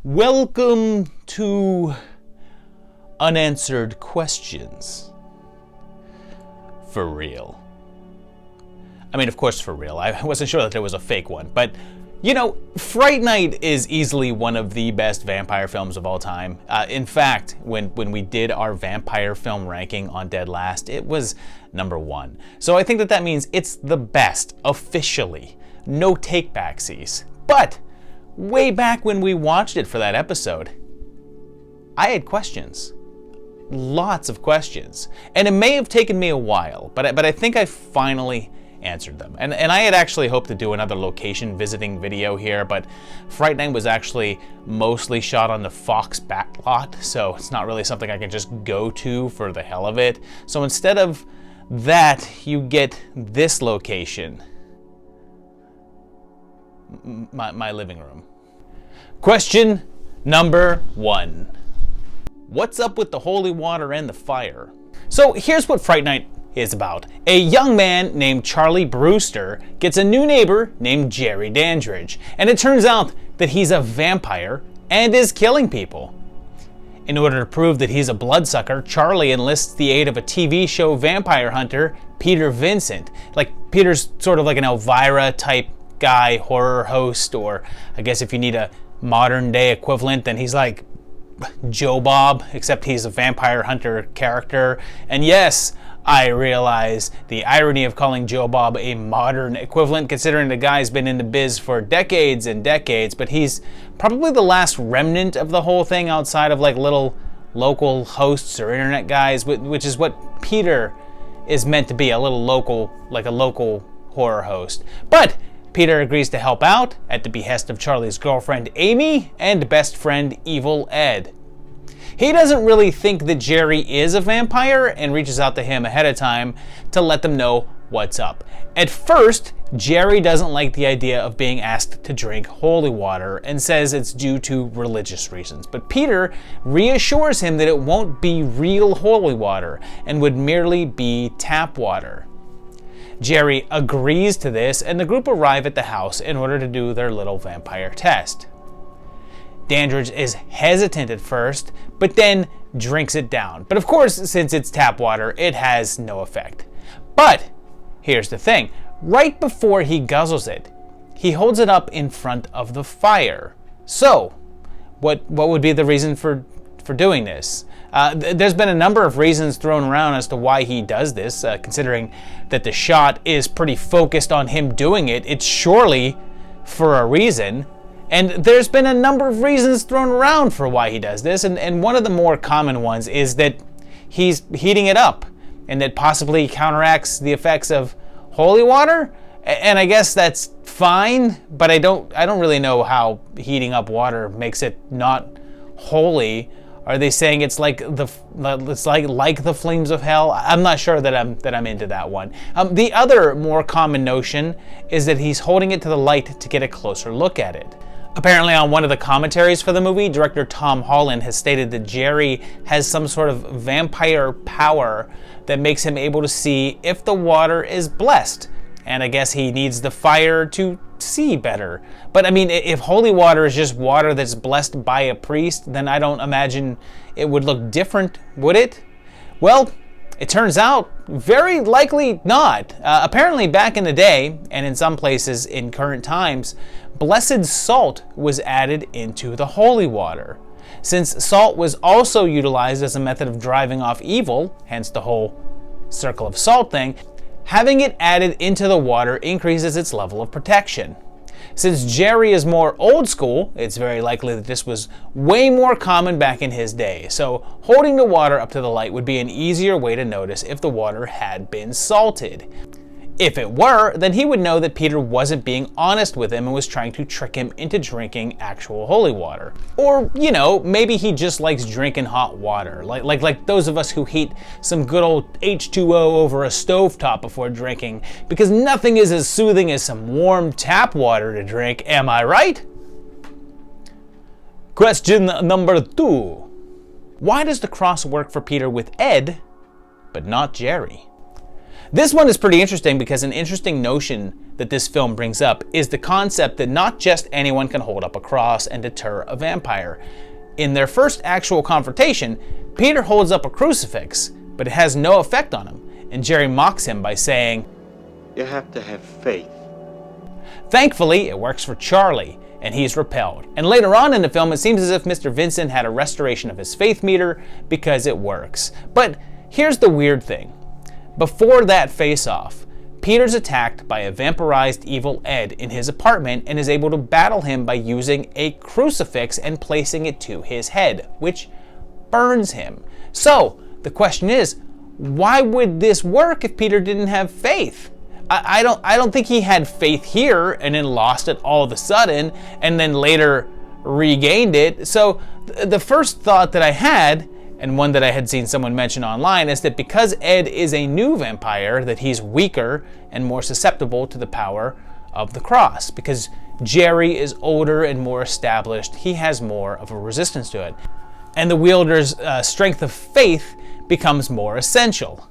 Welcome to Unanswered Questions. For real. I mean, of course for real. I wasn't sure that there was a fake one, but you know, Fright Night is easily one of the best vampire films of all time. In fact, when we did our vampire film ranking on Dead Last, it was number 1. So I think that means it's the best, officially. No take-backsies. But way back when we watched it for that episode, I had questions. Lots of questions. And it may have taken me a while, but I think I finally answered them. And I had actually hoped to do another location visiting video here, but Fright Night was actually mostly shot on the Fox backlot, so it's not really something I can just go to for the hell of it. So instead of that, you get this location. My living room. Question number 1. What's up with the holy water and the fire? So here's what Fright Night is about. A young man named Charlie Brewster gets a new neighbor named Jerry Dandridge, and it turns out that he's a vampire and is killing people. In order to prove that he's a bloodsucker, Charlie enlists the aid of a TV show vampire hunter, Peter Vincent. Like, Peter's sort of like an Elvira type guy, horror host, or I guess if you need a modern day equivalent, then he's like Joe Bob, except he's a vampire hunter character. And yes, I realize the irony of calling Joe Bob a modern equivalent, considering the guy's been in the biz for decades and decades, but he's probably the last remnant of the whole thing outside of like little local hosts or internet guys, which is what Peter is meant to be, a little local, like a local horror host. But Peter agrees to help out at the behest of Charlie's girlfriend Amy and best friend Evil Ed. He doesn't really think that Jerry is a vampire and reaches out to him ahead of time to let them know what's up. At first, Jerry doesn't like the idea of being asked to drink holy water and says it's due to religious reasons. But Peter reassures him that it won't be real holy water and would merely be tap water. Jerry agrees to this, and the group arrive at the house in order to do their little vampire test. Dandridge is hesitant at first, but then drinks it down. But of course, since it's tap water, it has no effect. But here's the thing. Right before he guzzles it, he holds it up in front of the fire. So, what would be the reason for doing this? There's been a number of reasons thrown around as to why he does this, considering that the shot is pretty focused on him doing it. It's surely for a reason. And there's been a number of reasons thrown around for why he does this, and one of the more common ones is that he's heating it up, and that possibly counteracts the effects of holy water. And I guess that's fine, but I don't really know how heating up water makes it not holy. Are they saying it's like the flames of hell? I'm not sure that I'm into that one. The other more common notion is that he's holding it to the light to get a closer look at it. Apparently on one of the commentaries for the movie, director Tom Holland has stated that Jerry has some sort of vampire power that makes him able to see if the water is blessed. And I guess he needs the fire to see better. But I mean, if holy water is just water that's blessed by a priest, then I don't imagine it would look different, would it? Well, it turns out very likely not. Apparently back in the day, and in some places in current times, blessed salt was added into the holy water. Since salt was also utilized as a method of driving off evil, hence the whole circle of salt thing, having it added into the water increases its level of protection. Since Jerry is more old school, it's very likely that this was way more common back in his day. So holding the water up to the light would be an easier way to notice if the water had been salted. If it were, then he would know that Peter wasn't being honest with him and was trying to trick him into drinking actual holy water. Or, you know, maybe he just likes drinking hot water, like those of us who heat some good old H2O over a stovetop before drinking, because nothing is as soothing as some warm tap water to drink, am I right? Question number 2. Why does the cross work for Peter with Ed, but not Jerry? This one is pretty interesting because an interesting notion that this film brings up is the concept that not just anyone can hold up a cross and deter a vampire. In their first actual confrontation, Peter holds up a crucifix, but it has no effect on him, and Jerry mocks him by saying, "You have to have faith." Thankfully, it works for Charlie, and he's repelled. And later on in the film, it seems as if Mr. Vincent had a restoration of his faith meter because it works. But here's the weird thing. Before that face-off, Peter's attacked by a vampirized evil Ed in his apartment and is able to battle him by using a crucifix and placing it to his head, which burns him. So, the question is, why would this work if Peter didn't have faith? I don't think he had faith here and then lost it all of a sudden and then later regained it. So the first thought that I had, and one that I had seen someone mention online, is that because Ed is a new vampire, that he's weaker and more susceptible to the power of the cross. Because Jerry is older and more established, he has more of a resistance to it. And the wielder's strength of faith becomes more essential.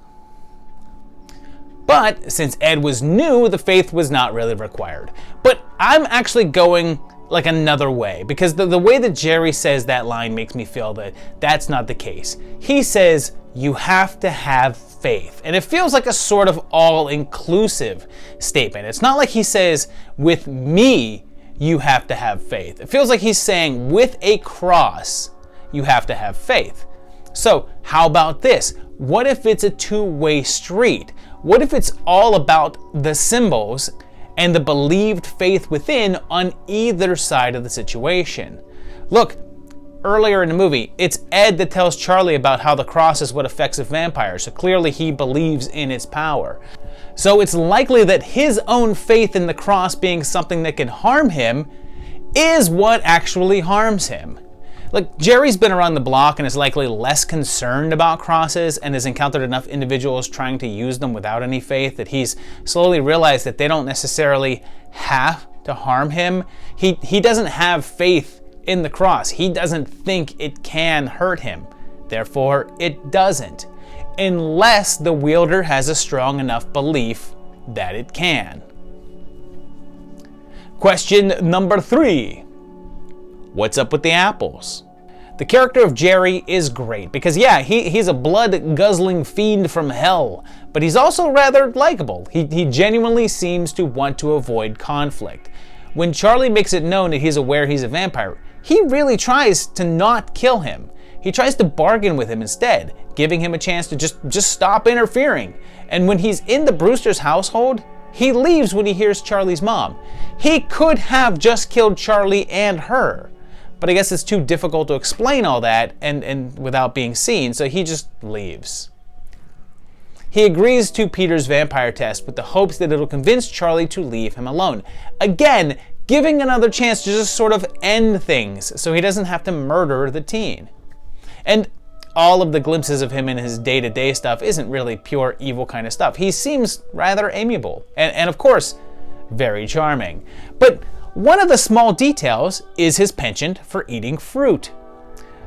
But since Ed was new, the faith was not really required. But I'm actually going like another way, because the way that Jerry says that line makes me feel that that's not the case. He says, you have to have faith. And it feels like a sort of all-inclusive statement. It's not like he says, with me, you have to have faith. It feels like he's saying, with a cross, you have to have faith. So how about this? What if it's a two-way street? What if it's all about the symbols and the believed faith within on either side of the situation? Look, earlier in the movie, it's Ed that tells Charlie about how the cross is what affects a vampire, so clearly he believes in its power. So it's likely that his own faith in the cross being something that can harm him is what actually harms him. Like, Jerry's been around the block and is likely less concerned about crosses and has encountered enough individuals trying to use them without any faith that he's slowly realized that they don't necessarily have to harm him. He doesn't have faith in the cross. He doesn't think it can hurt him. Therefore, it doesn't, unless the wielder has a strong enough belief that it can. Question number 3. What's up with the apples? The character of Jerry is great because, yeah, he's a blood-guzzling fiend from hell, but he's also rather likable. He genuinely seems to want to avoid conflict. When Charlie makes it known that he's aware he's a vampire, he really tries to not kill him. He tries to bargain with him instead, giving him a chance to just stop interfering. And when he's in the Brewster's household, he leaves when he hears Charlie's mom. He could have just killed Charlie and her, but I guess it's too difficult to explain all that and without being seen, so he just leaves. He agrees to Peter's vampire test with the hopes that it'll convince Charlie to leave him alone. Again, giving another chance to just sort of end things so he doesn't have to murder the teen. And all of the glimpses of him in his day-to-day stuff isn't really pure evil kind of stuff. He seems rather amiable and of course, very charming. But one of the small details is his penchant for eating fruit.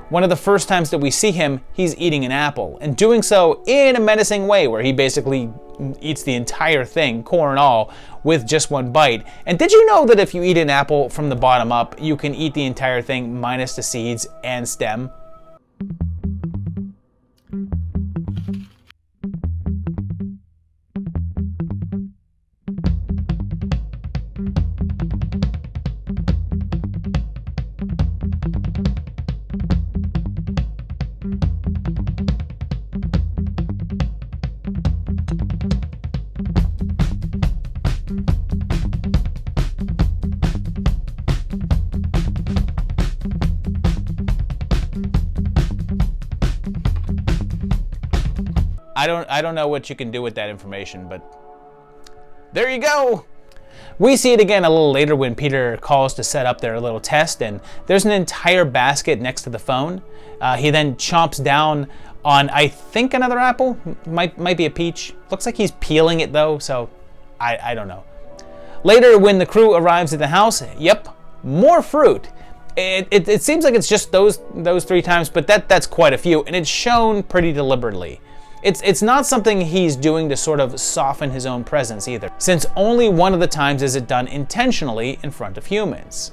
One of the first times that we see him, he's eating an apple, and doing so in a menacing way where he basically eats the entire thing, core and all, with just one bite. And did you know that if you eat an apple from the bottom up, you can eat the entire thing minus the seeds and stem? I don't know what you can do with that information, but there you go. We see it again a little later when Peter calls to set up their little test, and there's an entire basket next to the phone. He then chomps down on, I think, another apple. Might be a peach. Looks like he's peeling it though, so I don't know. Later, when the crew arrives at the house, yep, more fruit. It seems like it's just those 3 times, but that's quite a few, and it's shown pretty deliberately. It's not something he's doing to sort of soften his own presence either, since only one of the times is it done intentionally in front of humans.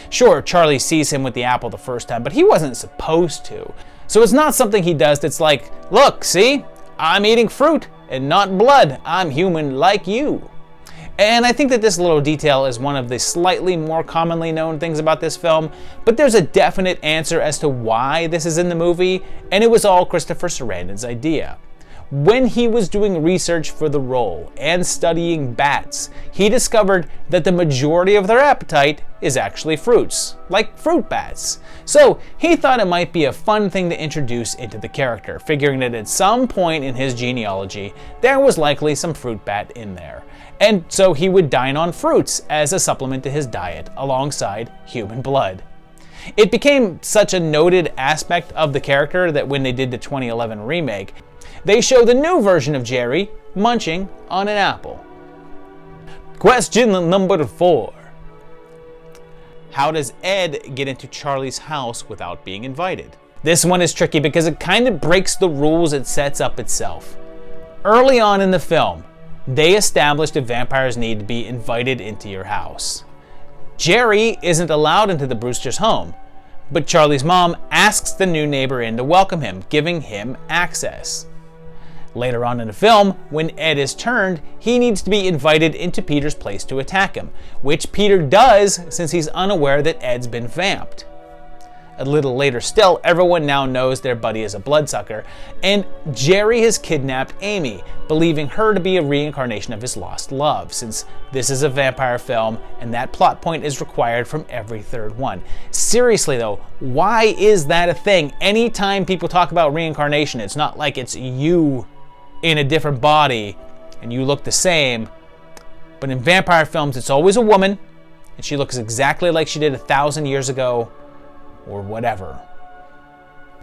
Sure, Charlie sees him with the apple the first time, but he wasn't supposed to. So it's not something he does that's like, look, see, I'm eating fruit and not blood. I'm human like you. And I think that this little detail is one of the slightly more commonly known things about this film, but there's a definite answer as to why this is in the movie, and it was all Christopher Sarandon's idea. When he was doing research for the role and studying bats, he discovered that the majority of their appetite is actually fruits, like fruit bats. So he thought it might be a fun thing to introduce into the character, figuring that at some point in his genealogy, there was likely some fruit bat in there. And so he would dine on fruits as a supplement to his diet, alongside human blood. It became such a noted aspect of the character that when they did the 2011 remake, they show the new version of Jerry munching on an apple. Question number 4. How does Ed get into Charlie's house without being invited? This one is tricky because it kind of breaks the rules it sets up itself. Early on in the film, they established that vampires need to be invited into your house. Jerry isn't allowed into the Brewster's home, but Charlie's mom asks the new neighbor in to welcome him, giving him access. Later on in the film, when Ed is turned, he needs to be invited into Peter's place to attack him, which Peter does since he's unaware that Ed's been vamped. A little later still, everyone now knows their buddy is a bloodsucker, and Jerry has kidnapped Amy, believing her to be a reincarnation of his lost love, since this is a vampire film and that plot point is required from every third one. Seriously though, why is that a thing? Anytime people talk about reincarnation, it's not like it's you in a different body and you look the same, but in vampire films it's always a woman and she looks exactly like she did 1,000 years ago or whatever.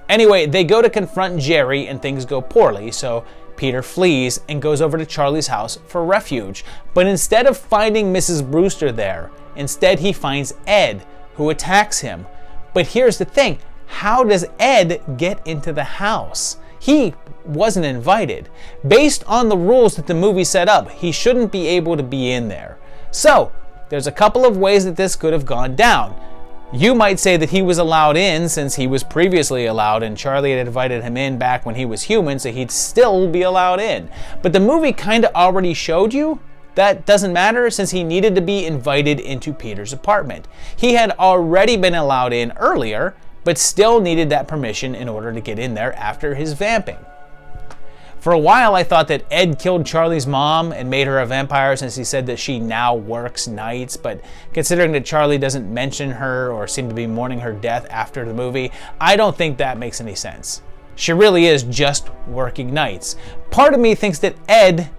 Anyway, they go to confront Jerry and things go poorly, so Peter flees and goes over to Charlie's house for refuge. But instead of finding Mrs. Brewster there, instead he finds Ed, who attacks him. But here's the thing, how does Ed get into the house? He wasn't invited. Based on the rules that the movie set up, he shouldn't be able to be in there. So, there's a couple of ways that this could have gone down. You might say that he was allowed in since he was previously allowed and Charlie had invited him in back when he was human, so he'd still be allowed in. But the movie kind of already showed you that doesn't matter since he needed to be invited into Peter's apartment. He had already been allowed in earlier, but still needed that permission in order to get in there after his vamping. For a while I thought that Ed killed Charlie's mom and made her a vampire since he said that she now works nights, but considering that Charlie doesn't mention her or seem to be mourning her death after the movie, I don't think that makes any sense. She really is just working nights. Part of me thinks that Ed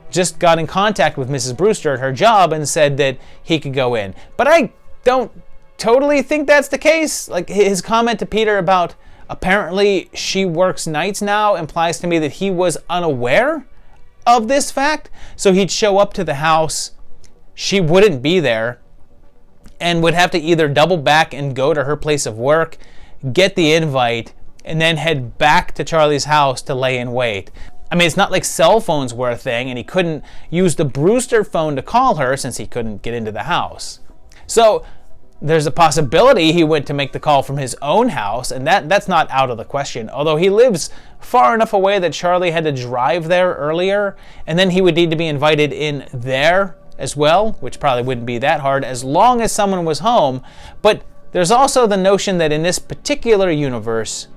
just got in contact with Mrs. Brewster at her job and said that he could go in, but I don't totally think that's the case. Like his comment to Peter about apparently she works nights now implies to me that he was unaware of this fact. So he'd show up to the house, she wouldn't be there, and would have to either double back and go to her place of work, get the invite, and then head back to Charlie's house to lay in wait. I mean, it's not like cell phones were a thing and he couldn't use the Brewster phone to call her since he couldn't get into the house. So there's a possibility he went to make the call from his own house, and that's not out of the question, although he lives far enough away that Charlie had to drive there earlier, and then he would need to be invited in there as well, which probably wouldn't be that hard as long as someone was home. But there's also the notion that in this particular universe,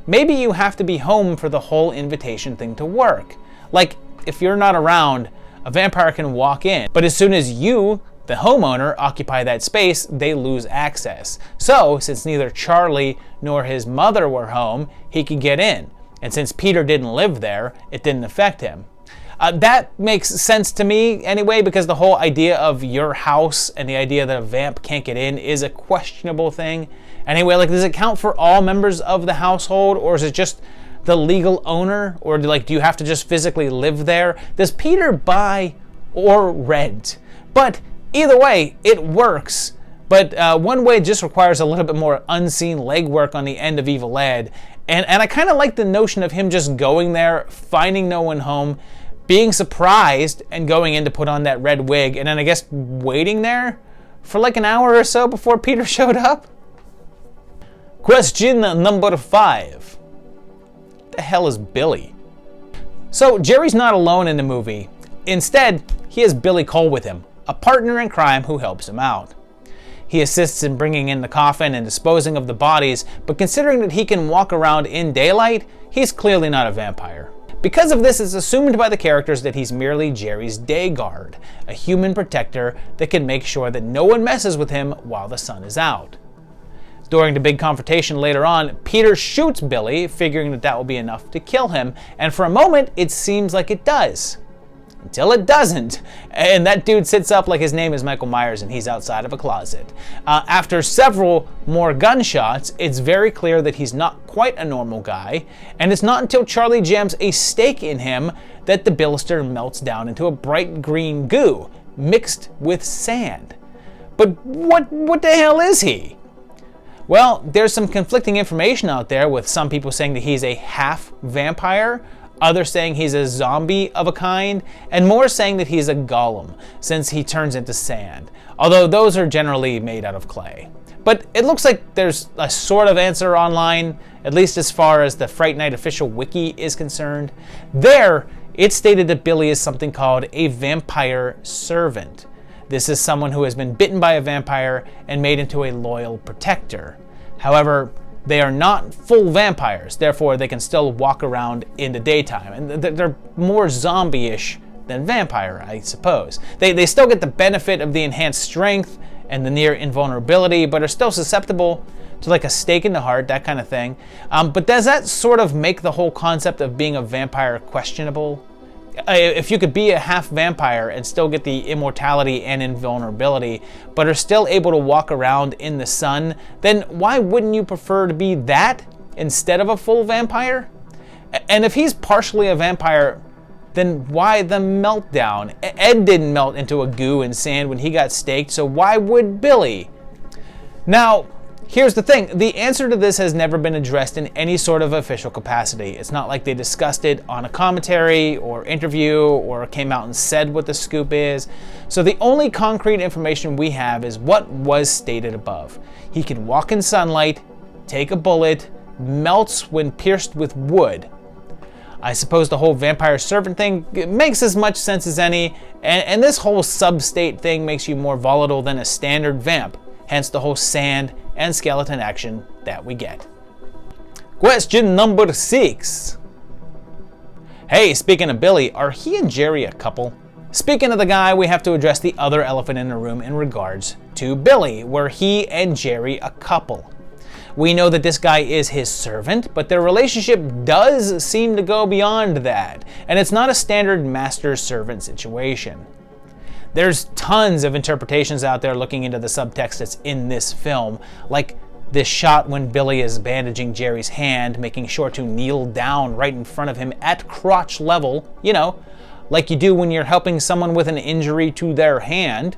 maybe you have to be home for the whole invitation thing to work. Like, if you're not around, a vampire can walk in, but as soon as you, the homeowner, occupy that space, they lose access. So, since neither Charlie nor his mother were home, he could get in. And since Peter didn't live there, it didn't affect him. That makes sense to me anyway, because the whole idea of your house and the idea that a vamp can't get in is a questionable thing. Anyway, like, does it count for all members of the household, or is it just the legal owner? Or do you have to just physically live there? Does Peter buy or rent? But either way, it works But one way just requires a little bit more unseen legwork on the end of Evil Ed. And I kind of like the notion of him just going there, finding no one home, being surprised, and going in to put on that red wig, and then I guess waiting there for like an hour or so before Peter showed up. Question number 5. What the hell is Billy? So Jerry's not alone in the movie. Instead, he has Billy Cole with him, a partner in crime who helps him out. He assists in bringing in the coffin and disposing of the bodies, but considering that he can walk around in daylight, he's clearly not a vampire. Because of this, it's assumed by the characters that he's merely Jerry's day guard, a human protector that can make sure that no one messes with him while the sun is out. During the big confrontation later on, Peter shoots Billy, figuring that will be enough to kill him, and for a moment, it seems like it does. Until it doesn't, and that dude sits up like his name is Michael Myers and he's outside of a closet. After several more gunshots, it's very clear that he's not quite a normal guy, and it's not until Charlie jams a stake in him that the blister melts down into a bright green goo, mixed with sand. But what the hell is he? Well, there's some conflicting information out there, with some people saying that he's a half vampire, others saying he's a zombie of a kind, and more saying that he's a golem, since he turns into sand, although those are generally made out of clay. But it looks like there's a sort of answer online, at least as far as the Fright Night official wiki is concerned. There, it's stated that Billy is something called a vampire servant. This is someone who has been bitten by a vampire and made into a loyal protector. However, they are not full vampires, therefore they can still walk around in the daytime. And they're more zombie-ish than vampire, I suppose. They still get the benefit of the enhanced strength and the near invulnerability, but are still susceptible to like a stake in the heart, that kind of thing. But does that sort of make the whole concept of being a vampire questionable? If you could be a half vampire and still get the immortality and invulnerability, but are still able to walk around in the sun, then why wouldn't you prefer to be that instead of a full vampire? And if he's partially a vampire, then why the meltdown? Ed didn't melt into a goo and sand when he got staked, so why would Billy? Now, here's the thing, the answer to this has never been addressed in any sort of official capacity. It's not like they discussed it on a commentary or interview or came out and said what the scoop is. So the only concrete information we have is what was stated above. He can walk in sunlight, take a bullet, melts when pierced with wood. I suppose the whole vampire servant thing makes as much sense as any, and this whole sub-state thing makes you more volatile than a standard vamp, hence the whole sand and skeleton action that we get. Question number 6. Hey, speaking of Billy, are he and Jerry a couple? Speaking of the guy, we have to address the other elephant in the room in regards to Billy. Were he and Jerry a couple? We know that this guy is his servant, but their relationship does seem to go beyond that, and it's not a standard master-servant situation. There's tons of interpretations out there looking into the subtext that's in this film, like this shot when Billy is bandaging Jerry's hand, making sure to kneel down right in front of him at crotch level, you know, like you do when you're helping someone with an injury to their hand.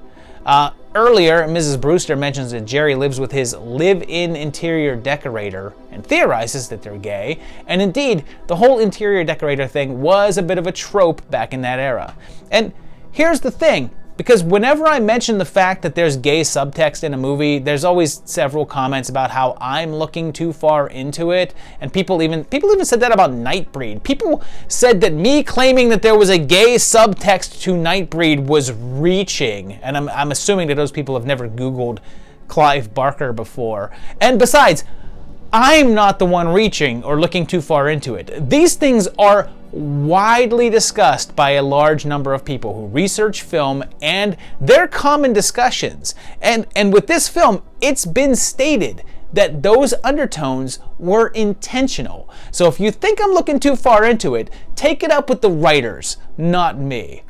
Earlier, Mrs. Brewster mentions that Jerry lives with his live-in interior decorator and theorizes that they're gay, and indeed, the whole interior decorator thing was a bit of a trope back in that era. And here's the thing, because whenever I mention the fact that there's gay subtext in a movie, there's always several comments about how I'm looking too far into it, and people even said that about Nightbreed. People said that me claiming that there was a gay subtext to Nightbreed was reaching, and I'm assuming that those people have never Googled Clive Barker before. And besides, I'm not the one reaching or looking too far into it. These things are widely discussed by a large number of people who research film, and they're common discussions. And with this film, it's been stated that those undertones were intentional. So if you think I'm looking too far into it, take it up with the writers, not me.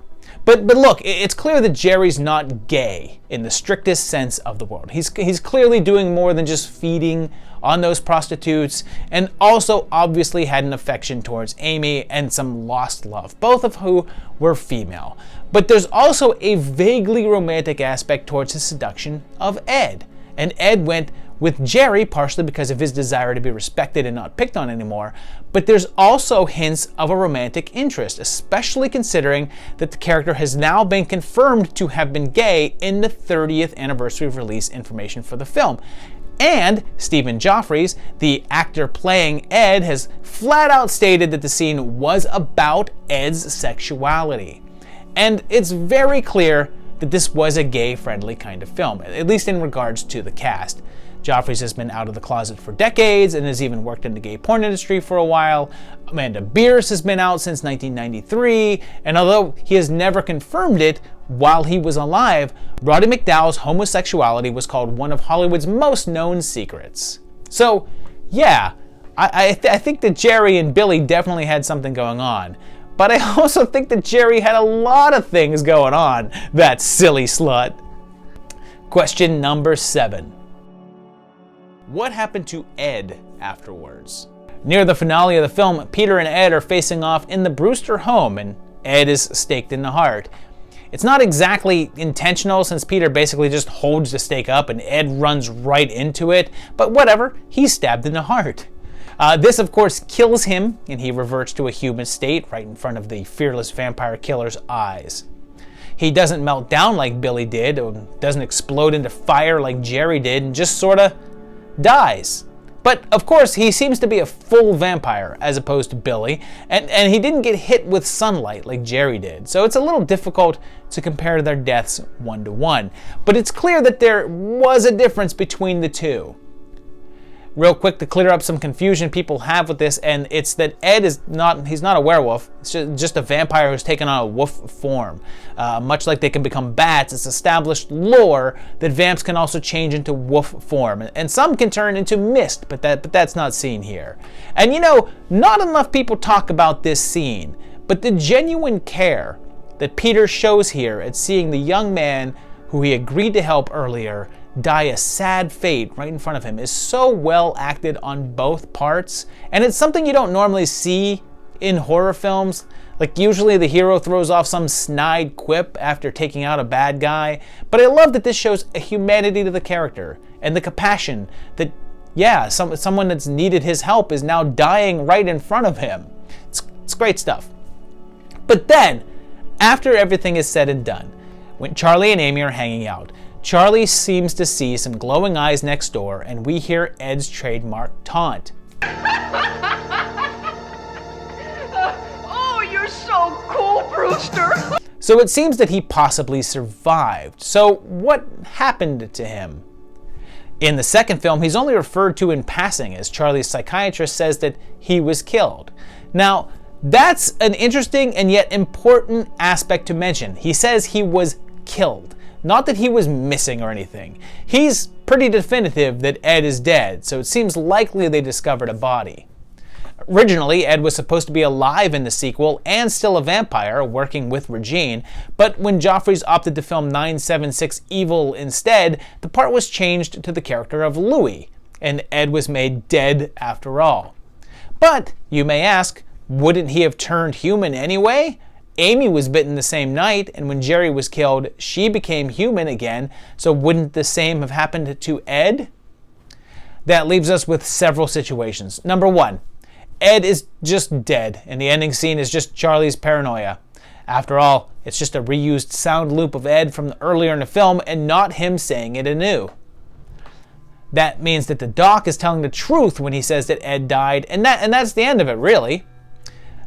But look, it's clear that Jerry's not gay in the strictest sense of the word. He's clearly doing more than just feeding on those prostitutes, and also obviously had an affection towards Amy and some lost love, both of who were female. But there's also a vaguely romantic aspect towards his seduction of Ed. and Ed went with Jerry partially because of his desire to be respected and not picked on anymore, but there's also hints of a romantic interest, especially considering that the character has now been confirmed to have been gay in the 30th anniversary of release information for the film. And Stephen Geoffreys, the actor playing Ed, has flat out stated that the scene was about Ed's sexuality. And it's very clear that this was a gay-friendly kind of film, at least in regards to the cast. Geoffreys has been out of the closet for decades and has even worked in the gay porn industry for a while. Amanda Beers has been out since 1993, and although he has never confirmed it while he was alive, Roddy McDowall's homosexuality was called one of Hollywood's most known secrets. So, yeah, I think that Jerry and Billy definitely had something going on. But I also think that Jerry had a lot of things going on, that silly slut. Question number 7. What happened to Ed afterwards? Near the finale of the film, Peter and Ed are facing off in the Brewster home, and Ed is staked in the heart. It's not exactly intentional since Peter basically just holds the stake up and Ed runs right into it, but whatever, he's stabbed in the heart. This, of course, kills him, and he reverts to a human state right in front of the fearless vampire killer's eyes. He doesn't melt down like Billy did, or doesn't explode into fire like Jerry did, and just sorta dies. But, of course, he seems to be a full vampire, as opposed to Billy, and he didn't get hit with sunlight like Jerry did, so it's a little difficult to compare their deaths one-to-one. But it's clear that there was a difference between the two. Real quick to clear up some confusion people have with this, and it's that Ed is he's not a werewolf, it's just a vampire who's taken on a wolf form. Much like they can become bats, it's established lore that vamps can also change into wolf form, and some can turn into mist, but that's not seen here. And you know, not enough people talk about this scene, but the genuine care that Peter shows here at seeing the young man who he agreed to help earlier die a sad fate right in front of him is so well acted on both parts, and it's something you don't normally see in horror films. Like, usually the hero throws off some snide quip after taking out a bad guy, but I love that this shows a humanity to the character and the compassion that, yeah, someone that's needed his help is now dying right in front of him. It's great stuff. But then, after everything is said and done, when Charlie and Amy are hanging out, Charlie seems to see some glowing eyes next door, and we hear Ed's trademark taunt. Oh, you're so cool, Brewster! So it seems that he possibly survived. So what happened to him? In the second film, he's only referred to in passing, as Charlie's psychiatrist says that he was killed. Now, that's an interesting and yet important aspect to mention. He says he was killed. Not that he was missing or anything. He's pretty definitive that Ed is dead, so it seems likely they discovered a body. Originally, Ed was supposed to be alive in the sequel and still a vampire, working with Regine, but when Geoffreys opted to film 976 Evil instead, the part was changed to the character of Louis, and Ed was made dead after all. But, you may ask, wouldn't he have turned human anyway? Amy was bitten the same night, and when Jerry was killed, she became human again, so wouldn't the same have happened to Ed? That leaves us with several situations. Number 1, Ed is just dead, and the ending scene is just Charlie's paranoia. After all, it's just a reused sound loop of Ed from earlier in the film, and not him saying it anew. That means that the doc is telling the truth when he says that Ed died, and that's the end of it, really.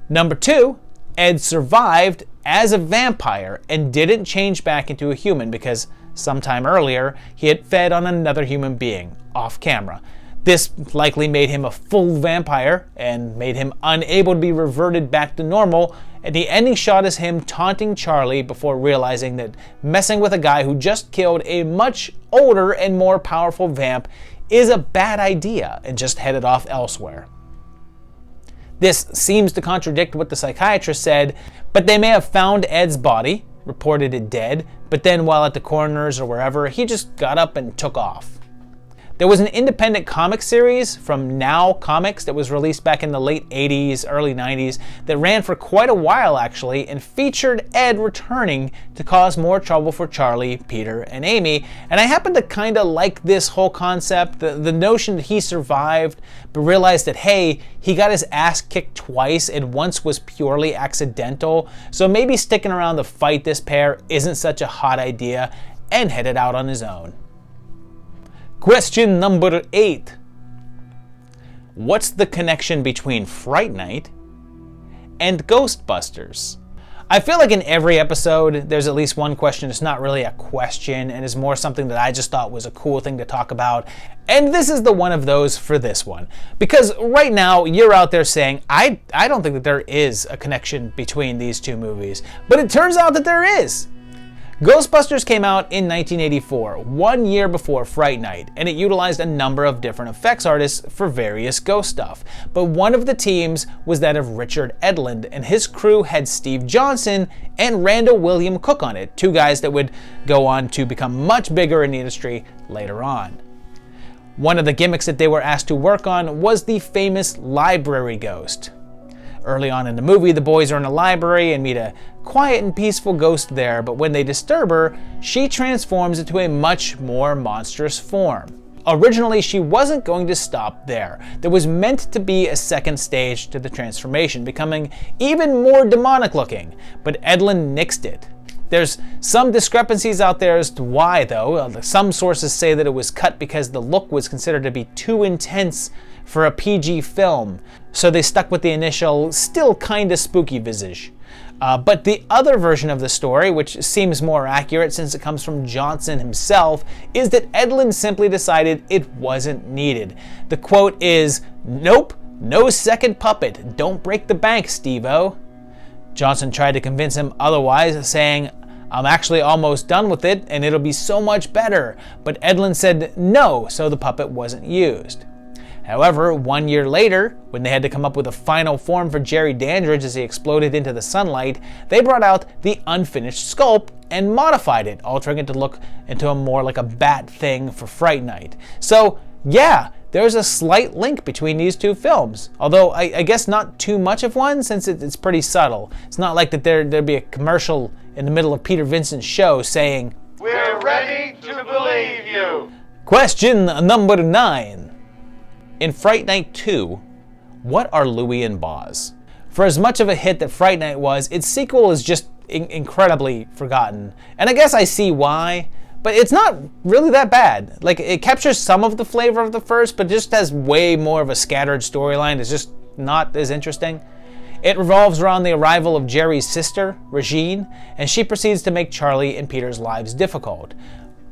Number 2, Ed survived as a vampire and didn't change back into a human because sometime earlier he had fed on another human being, off camera. This likely made him a full vampire and made him unable to be reverted back to normal, and the ending shot is him taunting Charlie before realizing that messing with a guy who just killed a much older and more powerful vamp is a bad idea and just headed off elsewhere. This seems to contradict what the psychiatrist said, but they may have found Ed's body, reported it dead, but then while at the coroner's or wherever, he just got up and took off. There was an independent comic series from Now Comics that was released back in the late 80s, early 90s that ran for quite a while actually and featured Ed returning to cause more trouble for Charlie, Peter, and Amy. And I happen to kind of like this whole concept, the notion that he survived but realized that, hey, he got his ass kicked twice and once was purely accidental, so maybe sticking around to fight this pair isn't such a hot idea, and headed out on his own. Question number 8. What's the connection between Fright Night and Ghostbusters? I feel like in every episode, there's at least one question that's not really a question and is more something that I just thought was a cool thing to talk about. And this is the one of those for this one. Because right now, you're out there saying, I don't think that there is a connection between these two movies. But it turns out that there is. Ghostbusters came out in 1984, 1 year before Fright Night, and it utilized a number of different effects artists for various ghost stuff. But one of the teams was that of Richard Edlund, and his crew had Steve Johnson and Randall William Cook on it, two guys that would go on to become much bigger in the industry later on. One of the gimmicks that they were asked to work on was the famous library ghost. Early on in the movie, the boys are in a library and meet a quiet and peaceful ghost there, but when they disturb her, she transforms into a much more monstrous form. Originally, she wasn't going to stop there. There was meant to be a second stage to the transformation, becoming even more demonic looking, but Edlund nixed it. There's some discrepancies out there as to why, though. Some sources say that it was cut because the look was considered to be too intense for a PG film, so they stuck with the initial, still kinda spooky visage. But the other version of the story, which seems more accurate since it comes from Johnson himself, is that Edlund simply decided it wasn't needed. The quote is, "Nope, no second puppet, don't break the bank, Steve-O." Johnson tried to convince him otherwise, saying, "I'm actually almost done with it and it'll be so much better," but Edlund said no, so the puppet wasn't used. However, 1 year later, when they had to come up with a final form for Jerry Dandridge as he exploded into the sunlight, they brought out the unfinished sculpt and modified it, altering it to look into a more like a bat thing for Fright Night. So yeah, there's a slight link between these two films, although I guess not too much of one since it's pretty subtle. It's not like that there'd be a commercial in the middle of Peter Vincent's show saying, We're ready to believe you. Question number 9. In Fright Night 2, what are Louie and Boz? For as much of a hit that Fright Night was, its sequel is just incredibly forgotten. And I guess I see why, but it's not really that bad. Like, it captures some of the flavor of the first, but just has way more of a scattered storyline. It's just not as interesting. It revolves around the arrival of Jerry's sister, Regine, and she proceeds to make Charlie and Peter's lives difficult.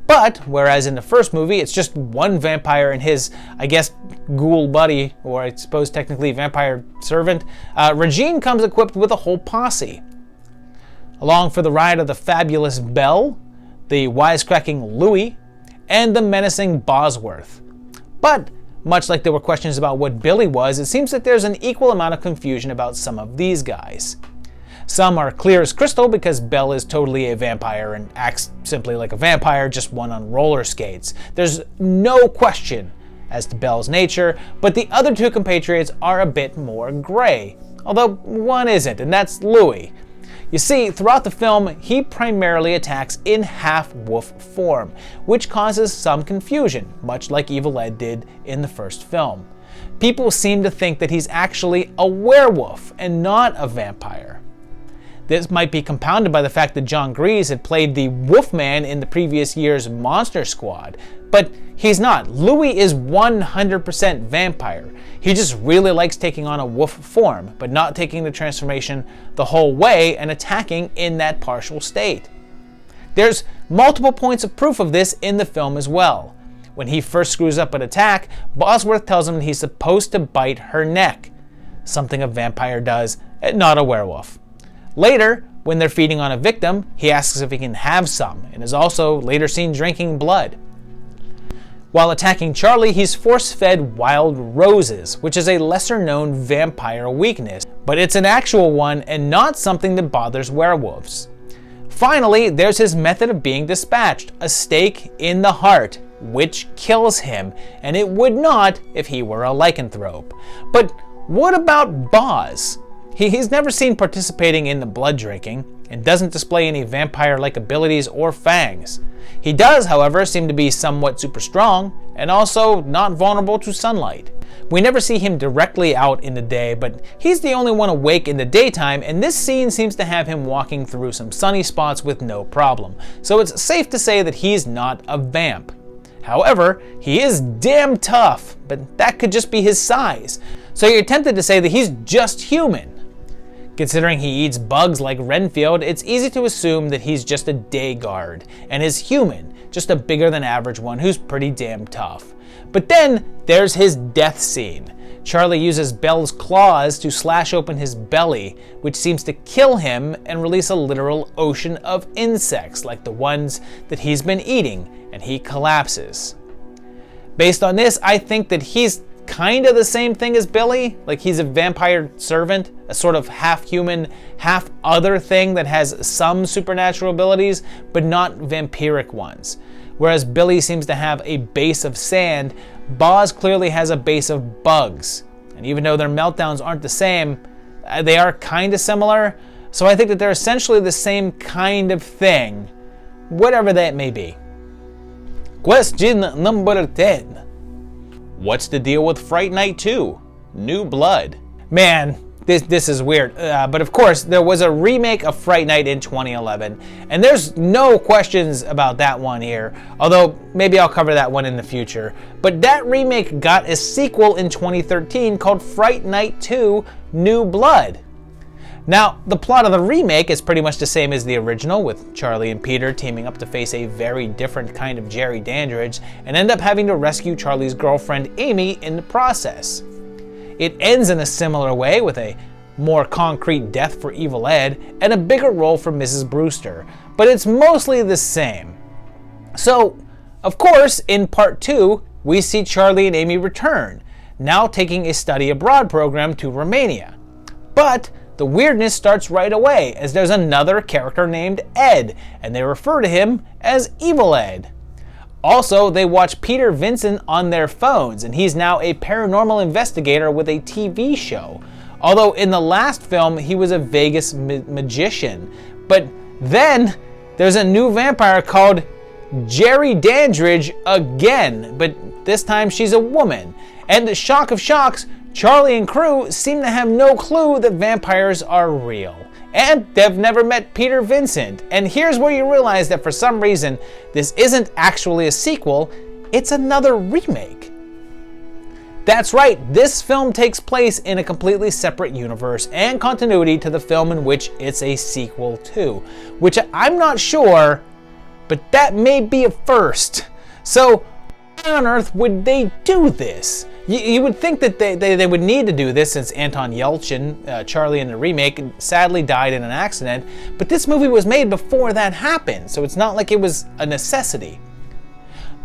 But, whereas in the first movie, it's just one vampire and his, I guess, ghoul buddy, or I suppose technically vampire servant, Regine comes equipped with a whole posse. Along for the ride are the fabulous Belle, the wisecracking Louie, and the menacing Bosworth. But, much like there were questions about what Billy was, it seems that there's an equal amount of confusion about some of these guys. Some are clear as crystal because Belle is totally a vampire and acts simply like a vampire, just one on roller skates. There's no question as to Belle's nature, but the other two compatriots are a bit more gray, although one isn't, and that's Louie. You see, throughout the film, he primarily attacks in half-wolf form, which causes some confusion, much like Evil Ed did in the first film. People seem to think that he's actually a werewolf and not a vampire. This might be compounded by the fact that John Grease had played the Wolfman in the previous year's Monster Squad, but he's not. Louie is 100% vampire. He just really likes taking on a wolf form, but not taking the transformation the whole way and attacking in that partial state. There's multiple points of proof of this in the film as well. When he first screws up an attack, Bosworth tells him he's supposed to bite her neck, something a vampire does, not a werewolf. Later, when they're feeding on a victim, he asks if he can have some, and is also later seen drinking blood. While attacking Charlie, he's force-fed wild roses, which is a lesser-known vampire weakness, but it's an actual one and not something that bothers werewolves. Finally, there's his method of being dispatched, a stake in the heart, which kills him, and it would not if he were a lycanthrope. But what about Boz? He's never seen participating in the blood drinking, and doesn't display any vampire-like abilities or fangs. He does, however, seem to be somewhat super strong, and also not vulnerable to sunlight. We never see him directly out in the day, but he's the only one awake in the daytime, and this scene seems to have him walking through some sunny spots with no problem. So it's safe to say that he's not a vamp. However, he is damn tough, but that could just be his size. So you're tempted to say that he's just human. Considering he eats bugs like Renfield, it's easy to assume that he's just a day guard, and is human, just a bigger than average one who's pretty damn tough. But then there's his death scene. Charlie uses Belle's claws to slash open his belly, which seems to kill him and release a literal ocean of insects like the ones that he's been eating, and he collapses. Based on this, I think that he's kind of the same thing as Billy, like he's a vampire servant, a sort of half-human, half-other thing that has some supernatural abilities, but not vampiric ones. Whereas Billy seems to have a base of sand, Boz clearly has a base of bugs. And even though their meltdowns aren't the same, they are kind of similar, so I think that they're essentially the same kind of thing, whatever that may be. Question number 10. What's the deal with Fright Night 2? New Blood. Man, this is weird. But of course, there was a remake of Fright Night in 2011, and there's no questions about that one here, although maybe I'll cover that one in the future. But that remake got a sequel in 2013 called Fright Night 2: New Blood. Now, the plot of the remake is pretty much the same as the original, with Charlie and Peter teaming up to face a very different kind of Jerry Dandridge and end up having to rescue Charlie's girlfriend Amy in the process. It ends in a similar way, with a more concrete death for Evil Ed and a bigger role for Mrs. Brewster, but it's mostly the same. So, of course, in part 2, we see Charlie and Amy return, now taking a study abroad program to Romania. But the weirdness starts right away, as there's another character named Ed, and they refer to him as Evil Ed. Also, they watch Peter Vincent on their phones, and he's now a paranormal investigator with a TV show. Although in the last film, he was a Vegas magician. But then, there's a new vampire called Jerry Dandridge again, but this time she's a woman. And shock of shocks, Charlie and crew seem to have no clue that vampires are real. And they've never met Peter Vincent. And here's where you realize that for some reason, this isn't actually a sequel, it's another remake. That's right, this film takes place in a completely separate universe and continuity to the film in which it's a sequel to, which I'm not sure, but that may be a first. So, why on earth would they do this? You would think that they would need to do this since Anton Yelchin, Charlie in the remake, sadly died in an accident, but this movie was made before that happened, so it's not like it was a necessity.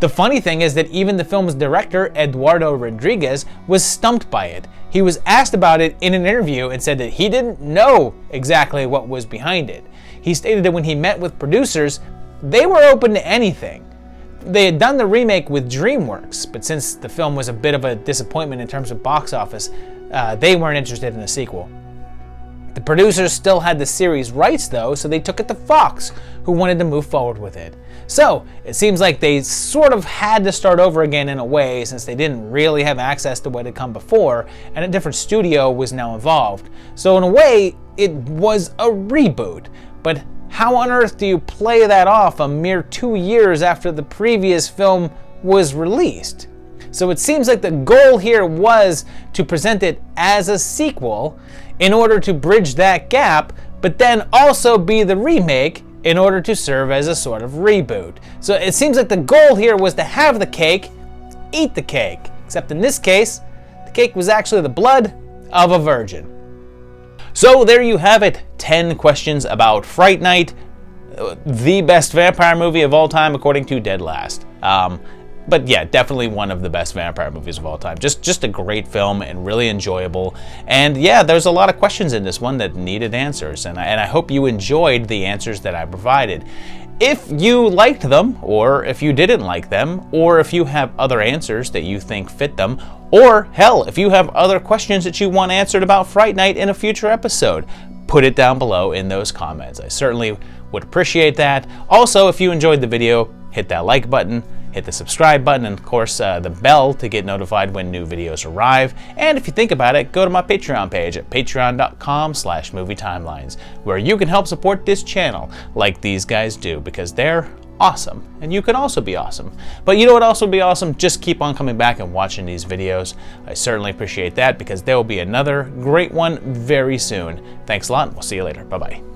The funny thing is that even the film's director, Eduardo Rodriguez, was stumped by it. He was asked about it in an interview and said that he didn't know exactly what was behind it. He stated that when he met with producers, they were open to anything. They had done the remake with DreamWorks, but since the film was a bit of a disappointment in terms of box office, they weren't interested in a sequel. The producers still had the series rights though, so they took it to Fox, who wanted to move forward with it. So, it seems like they sort of had to start over again in a way, since they didn't really have access to what had come before, and a different studio was now involved. So in a way, it was a reboot, but how on earth do you play that off a mere 2 years after the previous film was released? So it seems like the goal here was to present it as a sequel in order to bridge that gap, but then also be the remake in order to serve as a sort of reboot. So it seems like the goal here was to have the cake, eat the cake. Except in this case, the cake was actually the blood of a virgin. So there you have it, 10 questions about Fright Night, the best vampire movie of all time according to Dead Last. But yeah, definitely one of the best vampire movies of all time. Just a great film and really enjoyable. And yeah, there's a lot of questions in this one that needed answers, and I hope you enjoyed the answers that I provided. If you liked them, or if you didn't like them, or if you have other answers that you think fit them, or hell, if you have other questions that you want answered about Fright Night in a future episode, put it down below in those comments. I certainly would appreciate that. Also, if you enjoyed the video, hit that like button, hit the subscribe button, and of course the bell to get notified when new videos arrive. And if you think about it, go to my Patreon page at patreon.com/movietimelines, where you can help support this channel like these guys do, because they're awesome, and you can also be awesome. But you know what else would be awesome? Just keep on coming back and watching these videos. I certainly appreciate that, because there will be another great one very soon. Thanks a lot, and we'll see you later. Bye-bye.